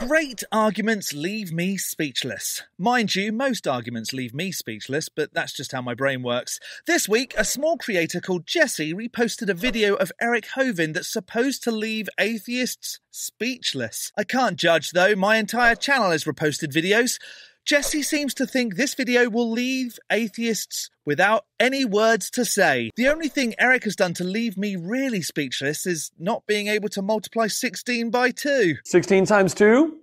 Great arguments leave me speechless. Mind you, most arguments leave me speechless, but that's just how my brain works. This week, a small creator called Jesse reposted a video of Eric Hovind that's supposed to leave atheists speechless. I can't judge though, my entire channel has reposted videos. Jesse seems to think this video will leave atheists without any words to say. The only thing Eric has done to leave me really speechless is not being able to multiply 16 by 2. 16 times 2?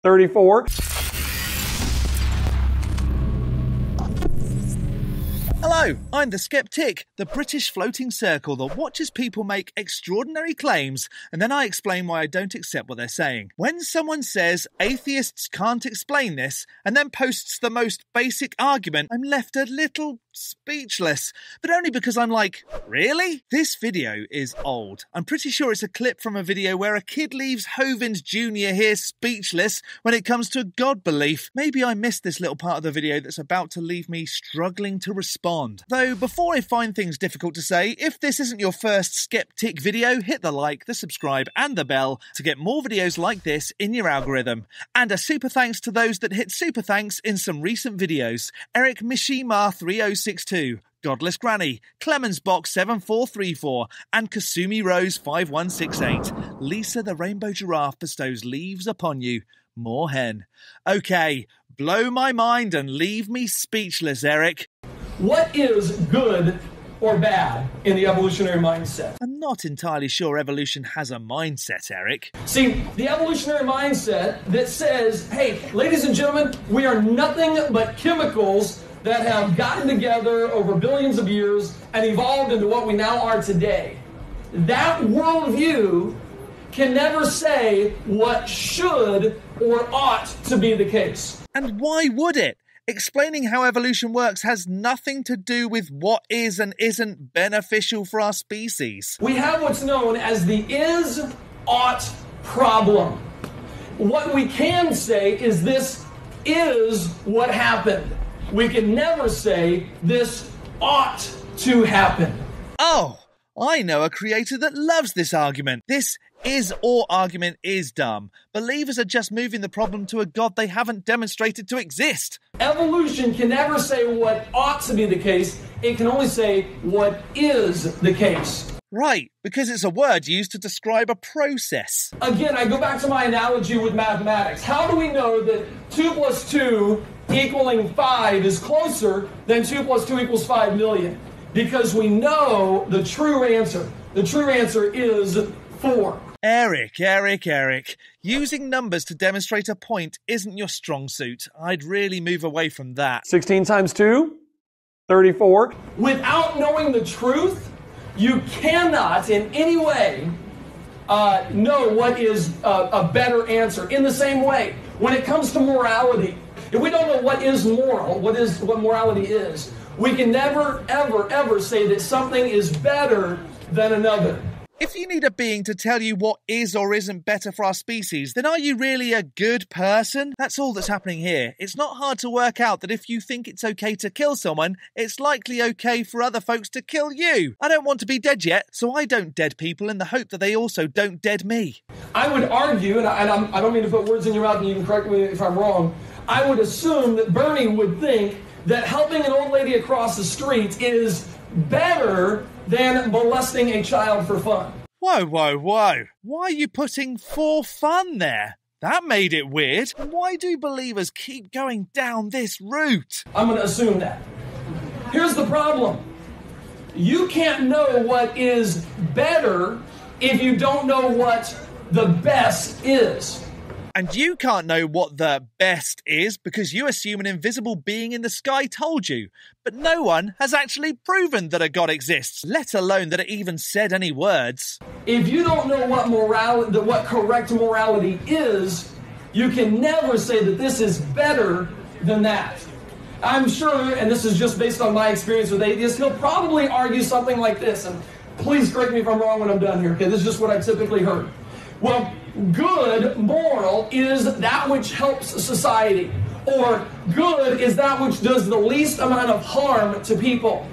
34. Hello, I'm TheSkepTick, the British floating circle that watches people make extraordinary claims and then I explain why I don't accept what they're saying. When someone says atheists can't explain this and then posts the most basic argument, I'm left a little speechless, but only because I'm like, really? This video is old. I'm pretty sure it's a clip from a video where a kid leaves Hovind Jr. here speechless when it comes to God belief. Maybe I missed this little part of the video that's about to leave me struggling to respond. Though before I find things difficult to say, if this isn't your first skeptic video, hit the like, the subscribe and the bell to get more videos like this in your algorithm. And a super thanks to those that hit super thanks in some recent videos. Eric Mishima 3062, Godless Granny, Clemens Box 7434 and Kasumi Rose 5168. Lisa the Rainbow Giraffe bestows leaves upon you. More hen. Okay, blow my mind and leave me speechless, Eric. What is good or bad in the evolutionary mindset? I'm not entirely sure evolution has a mindset, Eric. See, the evolutionary mindset that says, hey, ladies and gentlemen, we are nothing but chemicals that have gotten together over billions of years and evolved into what we now are today. That worldview can never say what should or ought to be the case. And why would it? Explaining how evolution works has nothing to do with what is and isn't beneficial for our species. We have what's known as the is-ought problem. What we can say is this is what happened. We can never say this ought to happen. Oh, I know a creator that loves this argument. This is or argument is dumb. Believers are just moving the problem to a God they haven't demonstrated to exist. Evolution can never say what ought to be the case. It can only say what is the case. Right, because it's a word used to describe a process. Again, I go back to my analogy with mathematics. How do we know that 2 plus 2 equaling 5 is closer than 2 plus 2 equals 5 million? Because we know the true answer. The true answer is 4. Eric. Using numbers to demonstrate a point isn't your strong suit. I'd really move away from that. 16 times 2? 34. Without knowing the truth, you cannot in any way know what is a better answer. In the same way, when it comes to morality, if we don't know what is moral, what morality is, we can never, ever say that something is better than another. If you need a being to tell you what is or isn't better for our species, then are you really a good person? That's all that's happening here. It's not hard to work out that if you think it's okay to kill someone, it's likely okay for other folks to kill you. I don't want to be dead yet, so I don't dead people in the hope that they also don't dead me. I would argue, and I don't mean to put words in your mouth and you can correct me if I'm wrong, I would assume that Bernie would think that helping an old lady across the street is better than molesting a child for fun. Whoa. Why are you putting for fun there? That made it weird. Why do believers keep going down this route? I'm going to assume that. Here's the problem. You can't know what is better if you don't know what the best is. And you can't know what the best is because you assume an invisible being in the sky told you. But no one has actually proven that a God exists, let alone that it even said any words. If you don't know what correct morality is, you can never say that this is better than that. I'm sure, and this is just based on my experience with atheists, he'll probably argue something like this, and please correct me if I'm wrong when I'm done here, okay? This is just what I've typically heard. Well, good, moral, is that which helps society. Or good is that which does the least amount of harm to people.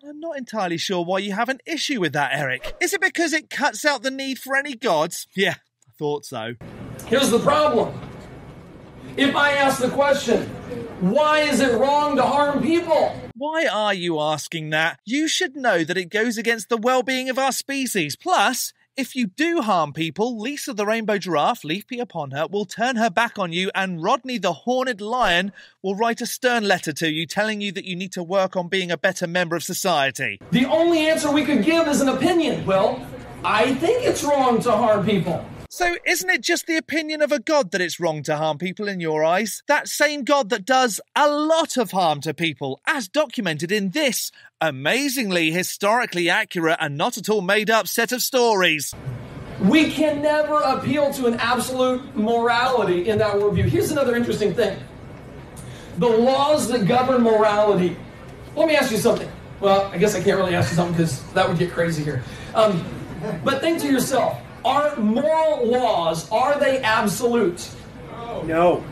I'm not entirely sure why you have an issue with that, Eric. Is it because it cuts out the need for any gods? Yeah, I thought so. Here's the problem. If I ask the question, why is it wrong to harm people? Why are you asking that? You should know that it goes against the well-being of our species. Plus, if you do harm people, Lisa the rainbow giraffe, leave be upon her, will turn her back on you, and Rodney the horned lion will write a stern letter to you telling you that you need to work on being a better member of society. The only answer we could give is an opinion. Well, I think it's wrong to harm people. So isn't it just the opinion of a God that it's wrong to harm people in your eyes? That same God that does a lot of harm to people, as documented in this amazingly historically accurate and not at all made up set of stories. We can never appeal to an absolute morality in that worldview. Here's another interesting thing. The laws that govern morality. Let me ask you something. Well, I guess I can't really ask you something because that would get crazy here. But think to yourself. Are moral laws, are they absolute? No.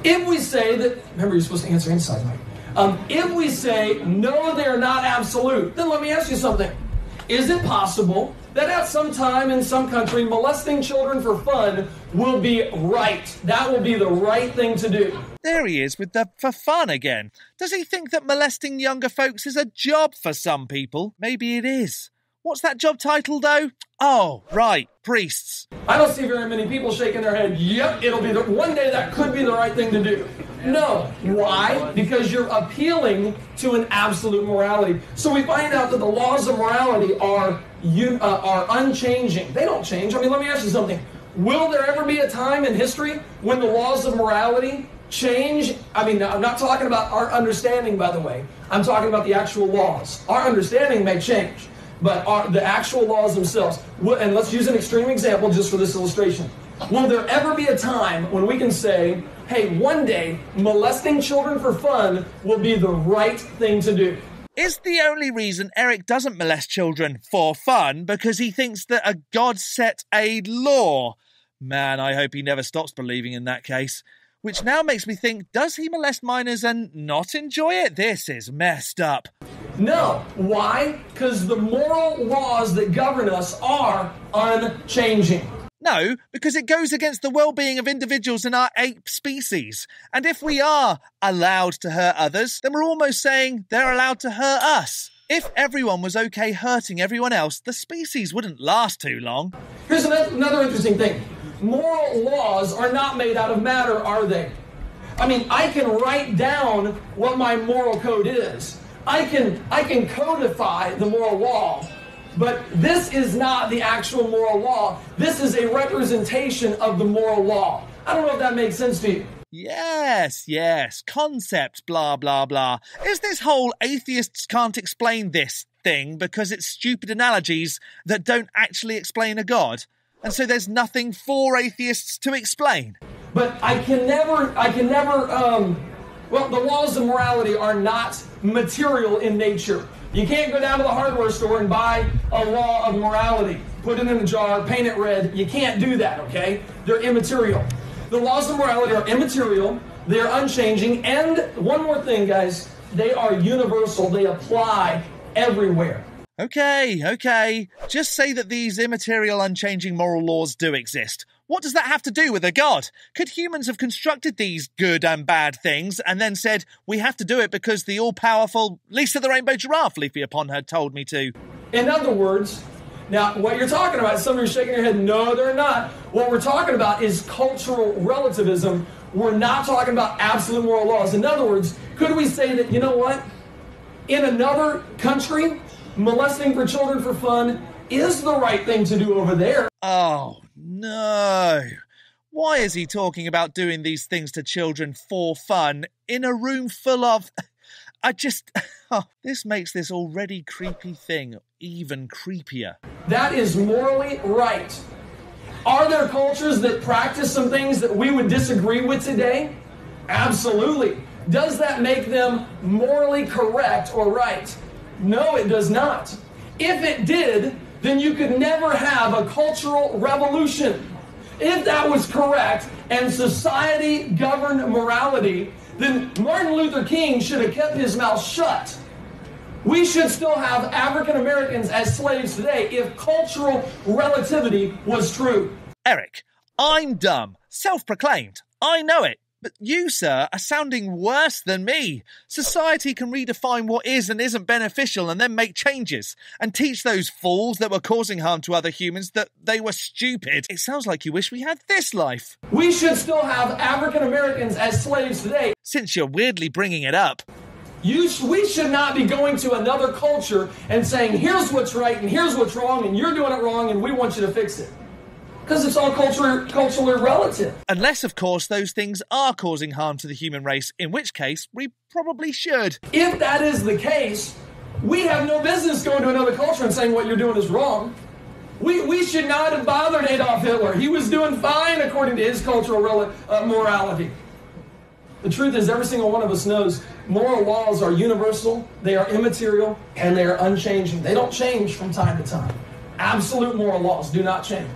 If we say that, remember you're supposed to answer inside, Mike. If we say, no, they're not absolute, then let me ask you something. Is it possible that at some time in some country, molesting children for fun will be right? That will be the right thing to do. There he is with the for fun again. Does he think that molesting younger folks is a job for some people? Maybe it is. What's that job title, though? Oh, right, priests. I don't see very many people shaking their head, yep, it'll be one day that could be the right thing to do. No. Why? Because you're appealing to an absolute morality. So we find out that the laws of morality are unchanging. They don't change. I mean, let me ask you something. Will there ever be a time in history when the laws of morality change? I mean, I'm not talking about our understanding, by the way. I'm talking about the actual laws. Our understanding may change. But the actual laws themselves, and let's use an extreme example just for this illustration. Will there ever be a time when we can say, hey, one day molesting children for fun will be the right thing to do? Is the only reason Eric doesn't molest children for fun because he thinks that a God set a law? Man, I hope he never stops believing in that case. Which now makes me think, does he molest minors and not enjoy it? This is messed up. No. Why? Because the moral laws that govern us are unchanging. No, because it goes against the well-being of individuals in our ape species. And if we are allowed to hurt others, then we're almost saying they're allowed to hurt us. If everyone was okay hurting everyone else, the species wouldn't last too long. Here's another interesting thing. Moral laws are not made out of matter, are they? I mean, I can write down what my moral code is. I can codify the moral law, but this is not the actual moral law. This is a representation of the moral law. I don't know if that makes sense to you. Yes. Concept, blah, blah, blah. Is this whole atheists can't explain this thing because it's stupid analogies that don't actually explain a God? And so there's nothing for atheists to explain? But well, the laws of morality are not material in nature. You can't go down to the hardware store and buy a law of morality, put it in a jar, paint it red. You can't do that, okay? They're immaterial. The laws of morality are immaterial, they're unchanging, and one more thing, guys, they are universal. They apply everywhere. Okay. Just say that these immaterial, unchanging moral laws do exist. What does that have to do with a God? Could humans have constructed these good and bad things and then said, we have to do it because the all-powerful Lisa the rainbow giraffe, leafy upon her, told me to? In other words, now what you're talking about, some of you are shaking your head, no, they're not. What we're talking about is cultural relativism. We're not talking about absolute moral laws. In other words, could we say that, you know what? In another country, molesting for children for fun is the right thing to do over there. Oh, no. Why is he talking about doing these things to children for fun in a room full of... this makes this already creepy thing even creepier. That is morally right. Are there cultures that practice some things that we would disagree with today? Absolutely. Does that make them morally correct or right? No, it does not. If it did, then you could never have a cultural revolution. If that was correct and society governed morality, then Martin Luther King should have kept his mouth shut. We should still have African Americans as slaves today if cultural relativity was true. Eric, I'm dumb. Self-proclaimed. I know it. But you, sir, are sounding worse than me. Society can redefine what is and isn't beneficial and then make changes, and teach those fools that were causing harm to other humans that they were stupid. It sounds like you wish we had this life. We should still have African Americans as slaves today. Since you're weirdly bringing it up. We should not be going to another culture and saying, here's what's right and here's what's wrong and you're doing it wrong and we want you to fix it. Because it's all culturally relative. Unless, of course, those things are causing harm to the human race, in which case we probably should. If that is the case, we have no business going to another culture and saying what you're doing is wrong. We should not have bothered Adolf Hitler. He was doing fine according to his cultural morality. The truth is, every single one of us knows moral laws are universal, they are immaterial, and they are unchanging. They don't change from time to time. Absolute moral laws do not change.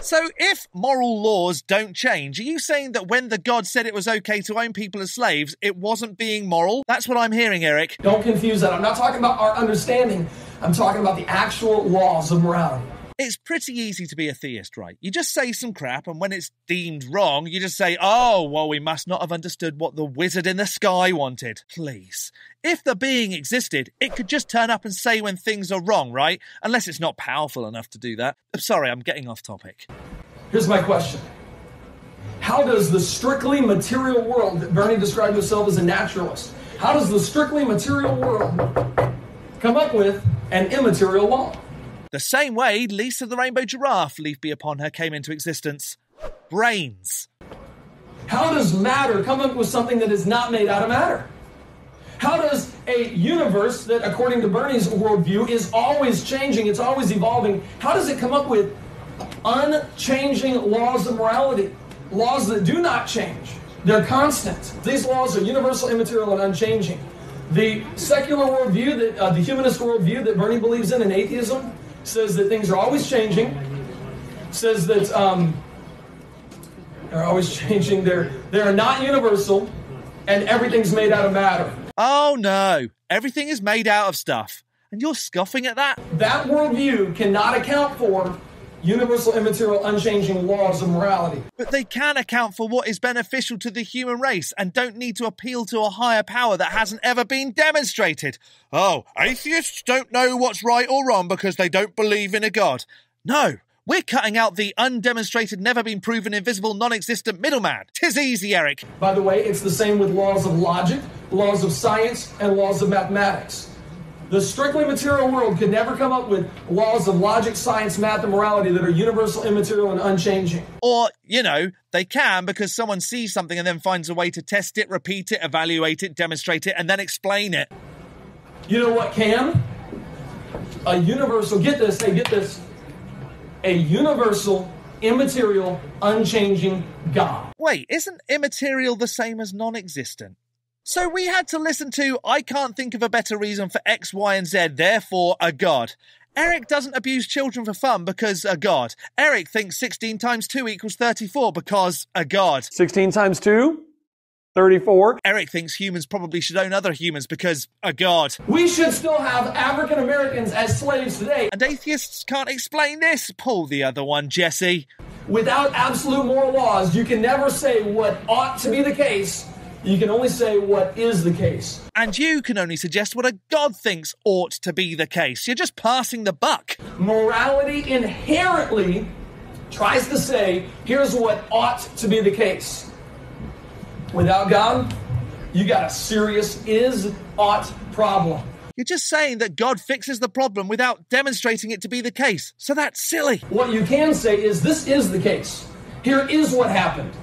So if moral laws don't change, are you saying that when the God said it was okay to own people as slaves, it wasn't being moral? That's what I'm hearing, Eric. Don't confuse that. I'm not talking about our understanding. I'm talking about the actual laws of morality. It's pretty easy to be a theist, right? You just say some crap, and when it's deemed wrong, you just say, oh, well, we must not have understood what the wizard in the sky wanted. Please. If the being existed, it could just turn up and say when things are wrong, right? Unless it's not powerful enough to do that. Sorry, I'm getting off topic. Here's my question. How does the strictly material world, that Bernie described himself as a naturalist, how does the strictly material world come up with an immaterial law? The same way Lisa the Rainbow Giraffe, leaf be upon her, came into existence. Brains. How does matter come up with something that is not made out of matter? How does a universe that, according to Bernie's worldview, is always changing, it's always evolving, how does it come up with unchanging laws of morality? Laws that do not change. They're constant. These laws are universal, immaterial, and unchanging. The secular worldview, the humanist worldview that Bernie believes in atheism, says that things are always changing, says that they're always changing, they're not universal, and everything's made out of matter. Oh no, everything is made out of stuff. And you're scoffing at that? That worldview cannot account for universal, immaterial, unchanging laws of morality. But they can account for what is beneficial to the human race and don't need to appeal to a higher power that hasn't ever been demonstrated. Oh, atheists don't know what's right or wrong because they don't believe in a God. No, we're cutting out the undemonstrated, never been proven, invisible, non-existent middleman. 'Tis easy, Eric. By the way, it's the same with laws of logic, laws of science, and laws of mathematics. The strictly material world could never come up with laws of logic, science, math, and morality that are universal, immaterial, and unchanging. Or, you know, they can because someone sees something and then finds a way to test it, repeat it, evaluate it, demonstrate it, and then explain it. You know what can? A universal, get this, a universal, immaterial, unchanging God. Wait, isn't immaterial the same as non-existent? So we had to listen to, I can't think of a better reason for X, Y, and Z, therefore a God. Eric doesn't abuse children for fun because a God. Eric thinks 16 times 2 equals 34 because a God. 16 times 2? 34. Eric thinks humans probably should own other humans because a God. We should still have African Americans as slaves today. And atheists can't explain this. Pull the other one, Jesse. Without absolute moral laws, you can never say what ought to be the case. You can only say what is the case. And you can only suggest what a God thinks ought to be the case. You're just passing the buck. Morality inherently tries to say, here's what ought to be the case. Without God, you got a serious is-ought problem. You're just saying that God fixes the problem without demonstrating it to be the case. So that's silly. What you can say is, this is the case. Here is what happened.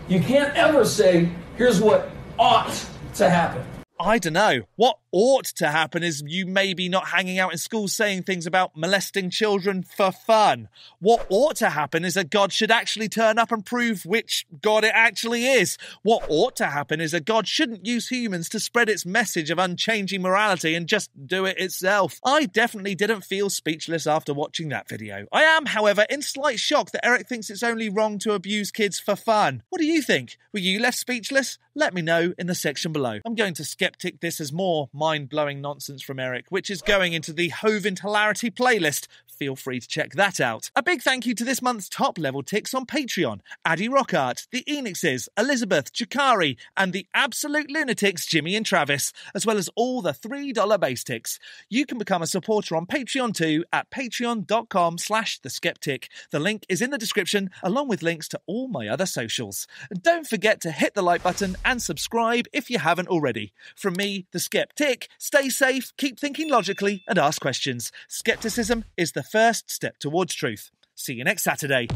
You can't ever say, here's what ought to happen. I don't know. What ought to happen is you maybe not hanging out in school saying things about molesting children for fun. What ought to happen is that God should actually turn up and prove which God it actually is. What ought to happen is that God shouldn't use humans to spread its message of unchanging morality and just do it itself. I definitely didn't feel speechless after watching that video. I am, however, in slight shock that Eric thinks it's only wrong to abuse kids for fun. What do you think? Were you left speechless? Let me know in the section below. I'm going to Skeptic This Has More mind-blowing nonsense from Eric, which is going into the Hovind Hilarity playlist. Feel free to check that out. A big thank you to this month's top-level ticks on Patreon: Addy Rockart, the Enixes, Elizabeth, Jakari, and the absolute lunatics Jimmy and Travis, as well as all the $3 base ticks. You can become a supporter on Patreon too at patreon.com/TheSkepTick. The link is in the description, along with links to all my other socials. And don't forget to hit the like button and subscribe if you haven't already. From me, the Skeptic, stay safe, keep thinking logically, and ask questions. Skepticism is the first step towards truth. See you next Saturday.